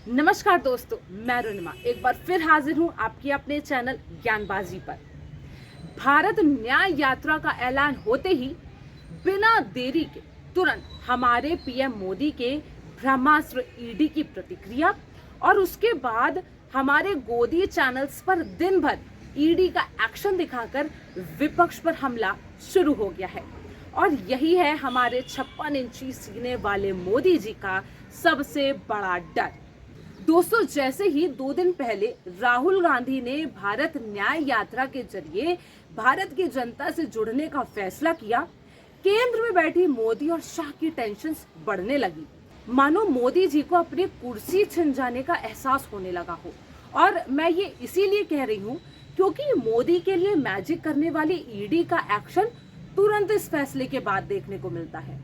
नमस्कार दोस्तों, मैं रुनिमा एक बार फिर हाजिर हूं आपकी अपने चैनल ज्ञानबाजी पर। भारत न्याय यात्रा का ऐलान होते ही बिना देरी के तुरंत हमारे पीएम मोदी के ब्रह्मास्त्र ईडी की प्रतिक्रिया और उसके बाद हमारे गोदी चैनल्स पर दिन भर ईडी का एक्शन दिखाकर विपक्ष पर हमला शुरू हो गया है। और यही है हमारे 56 इंची सीने वाले मोदी जी का सबसे बड़ा डर। दोस्तों, जैसे ही 2 दिन पहले राहुल गांधी ने भारत न्याय यात्रा के जरिए भारत की जनता से जुड़ने का फैसला किया, केंद्र में बैठी मोदी और शाह की टेंशन बढ़ने लगी। मानो मोदी जी को अपनी कुर्सी छिन जाने का एहसास होने लगा हो। और मैं ये इसीलिए कह रही हूँ क्योंकि मोदी के लिए मैजिक करने वाली ईडी का एक्शन तुरंत इस फैसले के बाद देखने को मिलता है।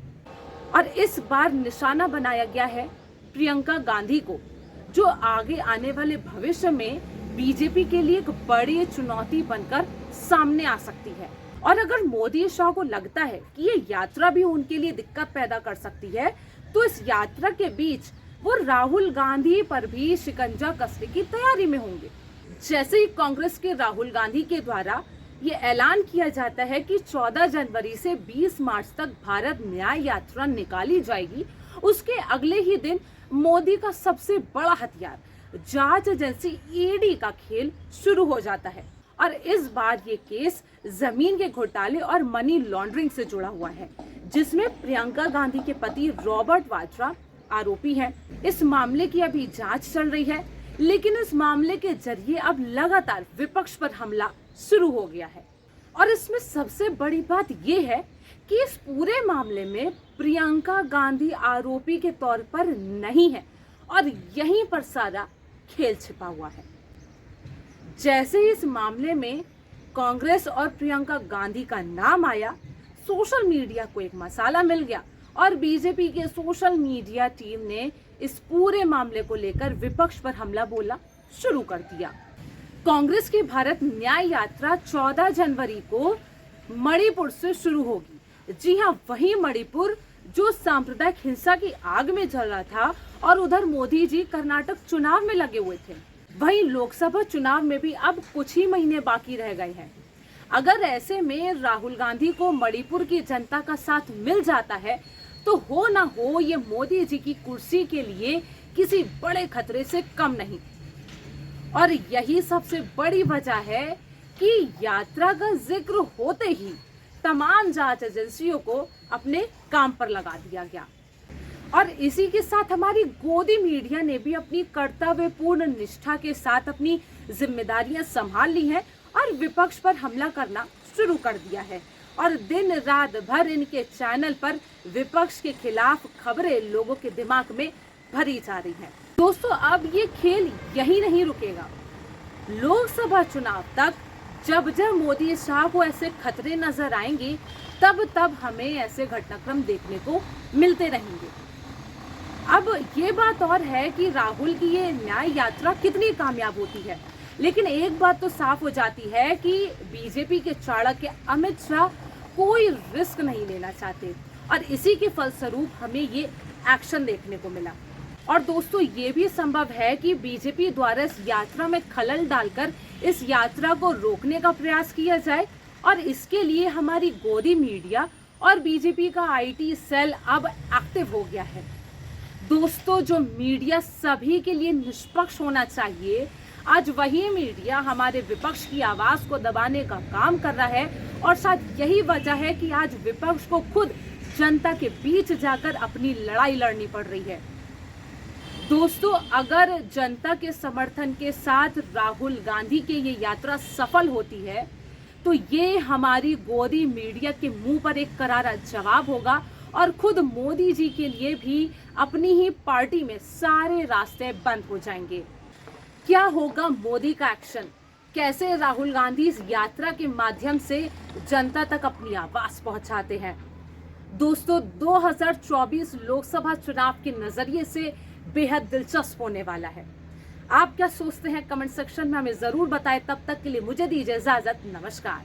और इस बार निशाना बनाया गया है प्रियंका गांधी को, जो आगे आने वाले भविष्य में बीजेपी के लिए एक बड़ी चुनौती बनकर सामने आ सकती है। और अगर मोदी शाह को लगता है कि ये यात्रा भी उनके लिए दिक्कत पैदा कर सकती है, तो इस यात्रा के बीच वो राहुल गांधी पर भी शिकंजा कसने की तैयारी में होंगे। जैसे ही कांग्रेस के राहुल गांधी के द्वारा ये ऐलान किया जाता है कि 14 जनवरी से 20 मार्च तक भारत न्याय यात्रा निकाली जाएगी, उसके अगले ही दिन मोदी का सबसे बड़ा हथियार जांच एजेंसी ईडी का खेल शुरू हो जाता है। और इस बार ये केस जमीन के घोटाले और मनी लॉन्ड्रिंग से जुड़ा हुआ है, जिसमें प्रियंका गांधी के पति रॉबर्ट वाड्रा आरोपी हैं। इस मामले की अभी जांच चल रही है, लेकिन इस मामले के जरिए अब लगातार विपक्ष पर हमला शुरू हो गया है। और इसमें सबसे बड़ी बात यह है कि इस पूरे मामले में प्रियंका गांधी आरोपी के तौर पर नहीं है और यहीं पर सारा खेल छिपा हुआ है। जैसे ही इस मामले में कांग्रेस और प्रियंका गांधी का नाम आया, सोशल मीडिया को एक मसाला मिल गया और बीजेपी के सोशल मीडिया टीम ने इस पूरे मामले को लेकर विपक्ष पर हमला बोलना शुरू कर दिया। कांग्रेस की भारत न्याय यात्रा 14 जनवरी को मणिपुर से शुरू होगी। जी हाँ, वही मणिपुर जो सांप्रदायिक हिंसा की आग में जल रहा था और उधर मोदी जी कर्नाटक चुनाव में लगे हुए थे। वहीं लोकसभा चुनाव में भी अब कुछ ही महीने बाकी रह गए हैं। अगर ऐसे में राहुल गांधी को मणिपुर की जनता का साथ मिल जाता है, तो हो ना हो ये मोदी जी की कुर्सी के लिए किसी बड़े खतरे से कम नहीं। और यही सबसे बड़ी वजह है कि यात्रा का जिक्र होते ही तमाम जांच एजेंसियों को अपने काम पर लगा दिया गया। और इसी के साथ हमारी गोदी मीडिया ने भी अपनी कर्तव्यपूर्ण निष्ठा के साथ अपनी जिम्मेदारियां संभाल ली हैं और विपक्ष पर हमला करना शुरू कर दिया है। और दिन रात भर इनके चैनल पर विपक्ष के खिलाफ खबरें लोगों के दिमाग में भरी जा रही हैं। दोस्तों, अब ये खेल यही नहीं रुकेगा। लोकसभा चुनाव तक जब जब मोदी शाह को ऐसे खतरे नजर आएंगे, तब तब हमें ऐसे घटनाक्रम देखने को मिलते रहेंगे। अब ये बात और है कि राहुल की ये न्याय यात्रा कितनी कामयाब होती है, लेकिन एक बात तो साफ हो जाती है कि बीजेपी के चाणक्य अमित शाह कोई रिस्क नहीं लेना चाहते और इसी के फलस्वरूप हमें ये एक्शन देखने को मिला। और दोस्तों, ये भी संभव है कि बीजेपी द्वारा इस यात्रा में खलल डालकर इस यात्रा को रोकने का प्रयास किया जाए। और इसके लिए हमारी गोदी मीडिया और बीजेपी का आईटी सेल अब एक्टिव हो गया है। दोस्तों, जो मीडिया सभी के लिए निष्पक्ष होना चाहिए, आज वही मीडिया हमारे विपक्ष की आवाज को दबाने का काम कर रहा है। और शायद यही वजह है कि आज विपक्ष को खुद जनता के बीच जाकर अपनी लड़ाई लड़नी पड़ रही है। दोस्तों, अगर जनता के समर्थन के साथ राहुल गांधी की ये यात्रा सफल होती है, तो ये हमारी गोदी मीडिया के मुंह पर एक करारा जवाब होगा और खुद मोदी जी के लिए भी अपनी ही पार्टी में सारे रास्ते बंद हो जाएंगे। क्या होगा मोदी का एक्शन? कैसे राहुल गांधी इस यात्रा के माध्यम से जनता तक अपनी आवाज पहुंचाते हैं? दोस्तों, 2024 लोकसभा चुनाव के नजरिए से बेहद दिलचस्प होने वाला है। आप क्या सोचते हैं? कमेंट सेक्शन में हमें जरूर बताएं। तब तक के लिए मुझे दीजिए इजाजत। नमस्कार।